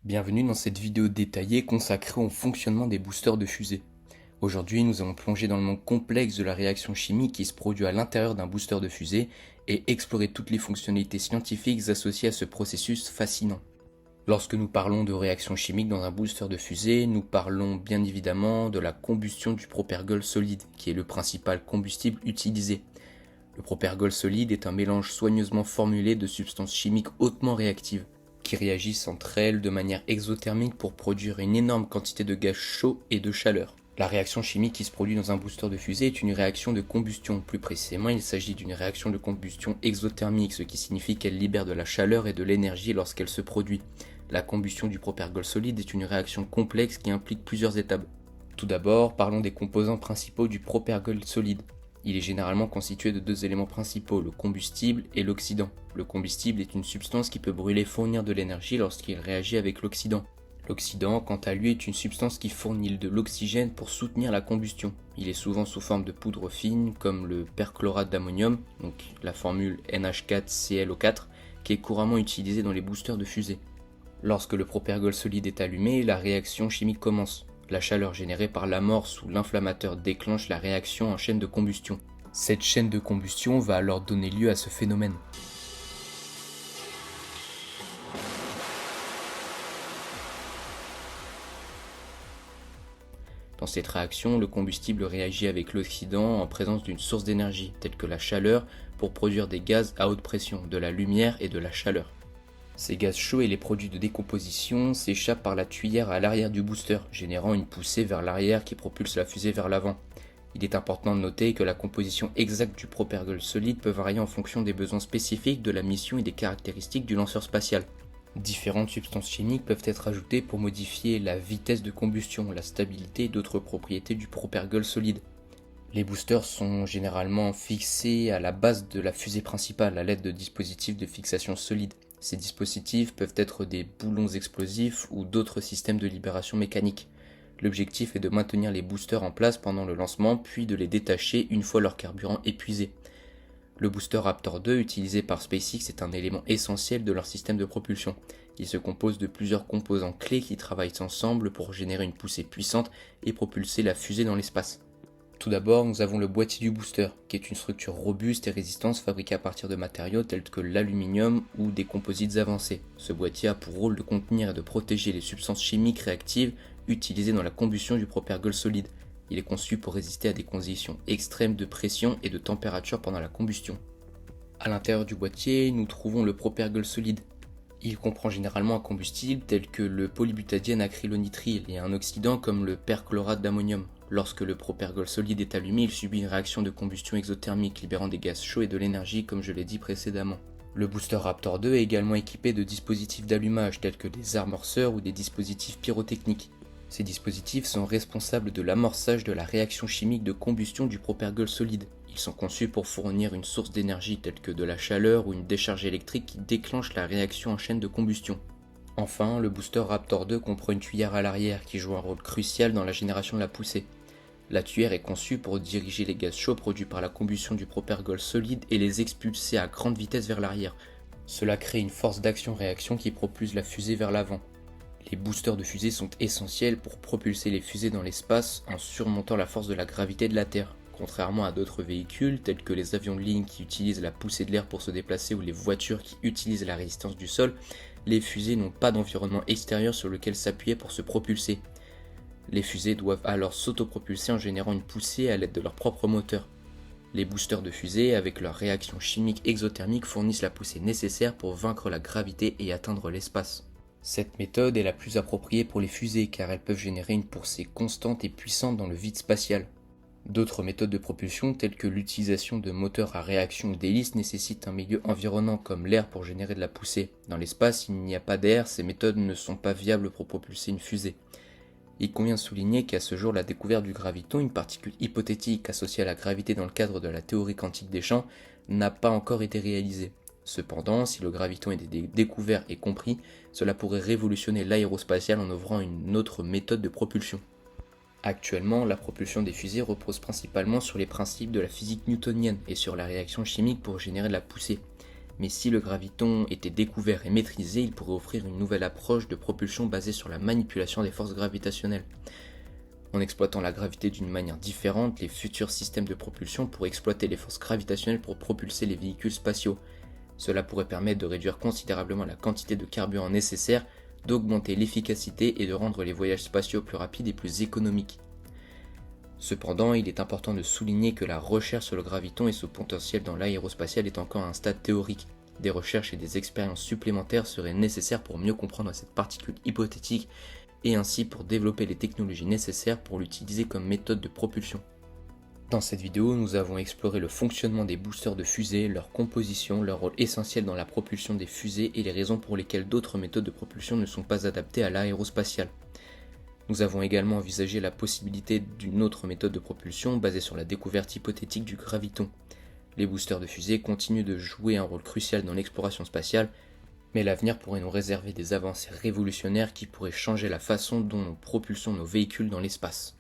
Bienvenue dans cette vidéo détaillée consacrée au fonctionnement des boosters de fusée. Aujourd'hui, nous allons plonger dans le monde complexe de la réaction chimique qui se produit à l'intérieur d'un booster de fusée et explorer toutes les fonctionnalités scientifiques associées à ce processus fascinant. Lorsque nous parlons de réaction chimique dans un booster de fusée, nous parlons bien évidemment de la combustion du propergol solide, qui est le principal combustible utilisé. Le propergol solide est un mélange soigneusement formulé de substances chimiques hautement réactives, qui réagissent entre elles de manière exothermique pour produire une énorme quantité de gaz chaud et de chaleur. La réaction chimique qui se produit dans un booster de fusée est une réaction de combustion. Plus précisément, il s'agit d'une réaction de combustion exothermique, ce qui signifie qu'elle libère de la chaleur et de l'énergie lorsqu'elle se produit. La combustion du propergol solide est une réaction complexe qui implique plusieurs étapes. Tout d'abord, parlons des composants principaux du propergol solide. Il est généralement constitué de deux éléments principaux, le combustible et l'oxydant. Le combustible est une substance qui peut brûler et fournir de l'énergie lorsqu'il réagit avec l'oxydant. L'oxydant, quant à lui, est une substance qui fournit de l'oxygène pour soutenir la combustion. Il est souvent sous forme de poudre fine, comme le perchlorate d'ammonium, donc la formule NH4ClO4, qui est couramment utilisée dans les boosters de fusée. Lorsque le propergol solide est allumé, la réaction chimique commence. La chaleur générée par l'amorce ou l'inflammateur déclenche la réaction en chaîne de combustion. Cette chaîne de combustion va alors donner lieu à ce phénomène. Dans cette réaction, le combustible réagit avec l'oxydant en présence d'une source d'énergie, telle que la chaleur, pour produire des gaz à haute pression, de la lumière et de la chaleur. Ces gaz chauds et les produits de décomposition s'échappent par la tuyère à l'arrière du booster, générant une poussée vers l'arrière qui propulse la fusée vers l'avant. Il est important de noter que la composition exacte du propergol solide peut varier en fonction des besoins spécifiques de la mission et des caractéristiques du lanceur spatial. Différentes substances chimiques peuvent être ajoutées pour modifier la vitesse de combustion, la stabilité et d'autres propriétés du propergol solide. Les boosters sont généralement fixés à la base de la fusée principale à l'aide de dispositifs de fixation solide. Ces dispositifs peuvent être des boulons explosifs ou d'autres systèmes de libération mécanique. L'objectif est de maintenir les boosters en place pendant le lancement puis de les détacher une fois leur carburant épuisé. Le booster Raptor 2 utilisé par SpaceX est un élément essentiel de leur système de propulsion. Il se compose de plusieurs composants clés qui travaillent ensemble pour générer une poussée puissante et propulser la fusée dans l'espace. Tout d'abord, nous avons le boîtier du booster, qui est une structure robuste et résistante fabriquée à partir de matériaux tels que l'aluminium ou des composites avancés. Ce boîtier a pour rôle de contenir et de protéger les substances chimiques réactives utilisées dans la combustion du propergol solide. Il est conçu pour résister à des conditions extrêmes de pression et de température pendant la combustion. À l'intérieur du boîtier, nous trouvons le propergol solide. Il comprend généralement un combustible tel que le polybutadiène acrylonitrile et un oxydant comme le perchlorate d'ammonium. Lorsque le propergol solide est allumé, il subit une réaction de combustion exothermique libérant des gaz chauds et de l'énergie comme je l'ai dit précédemment. Le booster Raptor 2 est également équipé de dispositifs d'allumage tels que des amorceurs ou des dispositifs pyrotechniques. Ces dispositifs sont responsables de l'amorçage de la réaction chimique de combustion du propergol solide. Ils sont conçus pour fournir une source d'énergie telle que de la chaleur ou une décharge électrique qui déclenche la réaction en chaîne de combustion. Enfin, le booster Raptor 2 comprend une tuyère à l'arrière qui joue un rôle crucial dans la génération de la poussée. La tuyère est conçue pour diriger les gaz chauds produits par la combustion du propergol solide et les expulser à grande vitesse vers l'arrière. Cela crée une force d'action-réaction qui propulse la fusée vers l'avant. Les boosters de fusée sont essentiels pour propulser les fusées dans l'espace en surmontant la force de la gravité de la Terre. Contrairement à d'autres véhicules tels que les avions de ligne qui utilisent la poussée de l'air pour se déplacer ou les voitures qui utilisent la résistance du sol, les fusées n'ont pas d'environnement extérieur sur lequel s'appuyer pour se propulser. Les fusées doivent alors s'autopropulser en générant une poussée à l'aide de leur propre moteur. Les boosters de fusée, avec leur réaction chimique exothermique, fournissent la poussée nécessaire pour vaincre la gravité et atteindre l'espace. Cette méthode est la plus appropriée pour les fusées car elles peuvent générer une poussée constante et puissante dans le vide spatial. D'autres méthodes de propulsion telles que l'utilisation de moteurs à réaction ou d'hélices nécessitent un milieu environnant comme l'air pour générer de la poussée. Dans l'espace, il n'y a pas d'air, ces méthodes ne sont pas viables pour propulser une fusée. Il convient de souligner qu'à ce jour, la découverte du graviton, une particule hypothétique associée à la gravité dans le cadre de la théorie quantique des champs, n'a pas encore été réalisée. Cependant, si le graviton est découvert et compris, cela pourrait révolutionner l'aérospatiale en ouvrant une autre méthode de propulsion. Actuellement, la propulsion des fusées repose principalement sur les principes de la physique newtonienne et sur la réaction chimique pour générer de la poussée. Mais si le graviton était découvert et maîtrisé, il pourrait offrir une nouvelle approche de propulsion basée sur la manipulation des forces gravitationnelles. En exploitant la gravité d'une manière différente, les futurs systèmes de propulsion pourraient exploiter les forces gravitationnelles pour propulser les véhicules spatiaux. Cela pourrait permettre de réduire considérablement la quantité de carburant nécessaire, d'augmenter l'efficacité et de rendre les voyages spatiaux plus rapides et plus économiques. Cependant, il est important de souligner que la recherche sur le graviton et son potentiel dans l'aérospatial est encore à un stade théorique. Des recherches et des expériences supplémentaires seraient nécessaires pour mieux comprendre cette particule hypothétique et ainsi pour développer les technologies nécessaires pour l'utiliser comme méthode de propulsion. Dans cette vidéo, nous avons exploré le fonctionnement des boosters de fusées, leur composition, leur rôle essentiel dans la propulsion des fusées et les raisons pour lesquelles d'autres méthodes de propulsion ne sont pas adaptées à l'aérospatiale. Nous avons également envisagé la possibilité d'une autre méthode de propulsion basée sur la découverte hypothétique du graviton. Les boosters de fusées continuent de jouer un rôle crucial dans l'exploration spatiale, mais l'avenir pourrait nous réserver des avancées révolutionnaires qui pourraient changer la façon dont nous propulsons nos véhicules dans l'espace.